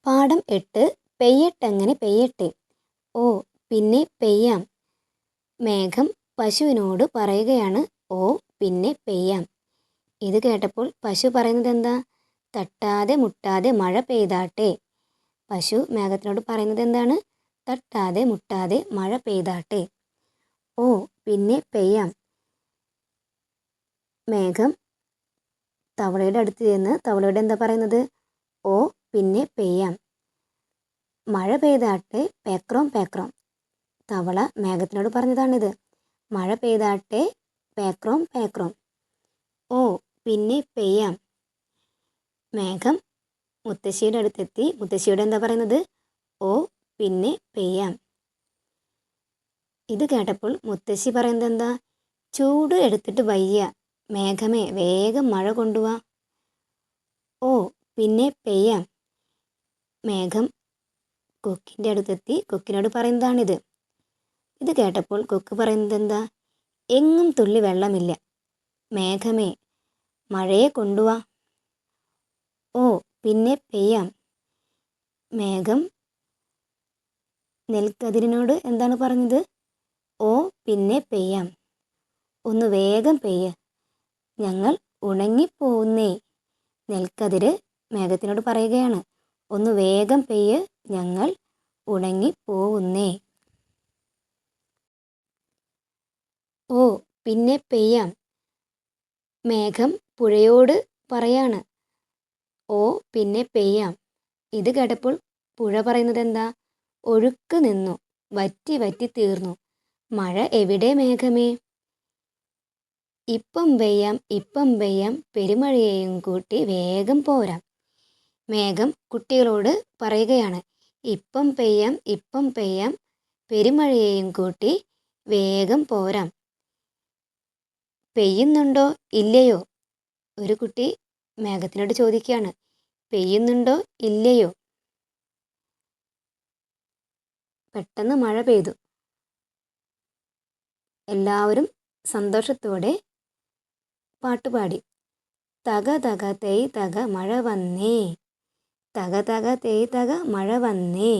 പാഠം 8 പെയ്യട്ടെങ്ങനെ പെയ്യട്ടെ. ഓ പിന്നെ പെയ്യാം. മേഘം പശുവിനോട് പറയുകയാണ് ഓ പിന്നെ പെയ്യാം. ഇത് കേട്ടപ്പോൾ പശു പറയുന്നത് എന്താ? തട്ടാതെ മുട്ടാതെ മഴ പെയ്താട്ടെ. പശു മേഘത്തിനോട് പറയുന്നത് എന്താണ്? തട്ടാതെ മുട്ടാതെ മഴ പെയ്താട്ടെ. ഓ പിന്നെ പെയ്യാം. മേഘം തവളയുടെ അടുത്ത് ചെന്ന് തവളയോട് എന്താ പറയുന്നത്? ഓ പിന്നെ പെയ്യാം. മഴ പെയ്താട്ടെ പേക്രോം പേക്രോം. തവള മേഘത്തിനോട് പറഞ്ഞതാണിത്. മഴ പെയ്താട്ടെ പേക്രോം പേക്രോം. ഓ പിന്നെ പെയ്യാം. മേഘം മുത്തശ്ശിയുടെ അടുത്തെത്തി മുത്തശ്ശിയോട് എന്താ പറയുന്നത്? ഓ പിന്നെ പെയ്യാം. ഇത് കേട്ടപ്പോൾ മുത്തശ്ശി പറയുന്നത് എന്താ? ചൂട് എടുത്തിട്ട് വയ്യ, മേഘമേ വേഗം മഴ കൊണ്ടുവാ. ഓ പിന്നെ പെയ്യാം. മേഘം കൊക്കിൻ്റെ അടുത്തെത്തി കൊക്കിനോട് പറയുന്നതാണിത്. ഇത് കേട്ടപ്പോൾ കൊക്ക് പറയുന്നത് എന്താ? എങ്ങും തുള്ളി വെള്ളമില്ല, മേഘമേ മഴയെ കൊണ്ടുവാ. ഓ പിന്നെ പെയ്യാം. മേഘം നെൽക്കതിരിനോട് എന്താണ് പറഞ്ഞത്? ഓ പിന്നെ പെയ്യാം. ഒന്ന് വേഗം പെയ്യ്, ഞങ്ങൾ ഉണങ്ങിപ്പോവുന്നേ. നെൽക്കതിര് മേഘത്തിനോട് പറയുകയാണ്, ഒന്ന് വേഗം പെയ്യ്, ഞങ്ങൾ ഉണങ്ങിപ്പോവുന്നേ. ഓ പിന്നെ പെയ്യാം. മേഘം പുഴയോട് പറയാണ് ഓ പിന്നെ പെയ്യാം. ഇത് കേട്ടപ്പോൾ പുഴ പറയുന്നത് എന്താ? ഒഴുക്ക് നിന്നു, വറ്റി വറ്റി തീർന്നു, മഴ എവിടെ മേഘമേ? ഇപ്പം പെയ്യാം പെരുമഴയെയും കൂട്ടി വേഗം പോരാം. മേഘം കുട്ടികളോട് പറയുകയാണ്, ഇപ്പം പെയ്യാം പെരുമഴയെയും കൂട്ടി വേഗം പോരാം. പെയ്യുന്നുണ്ടോ ഇല്ലയോ? ഒരു കുട്ടി മേഘത്തിനോട് ചോദിക്കുകയാണ്, പെയ്യുന്നുണ്ടോ ഇല്ലയോ? പെട്ടെന്ന് മഴ പെയ്തു. എല്ലാവരും സന്തോഷത്തോടെ പാട്ടുപാടി. തക തക തെയ് തക മഴ വന്നേ, തക തക തെയ് തക മഴ വന്നേ.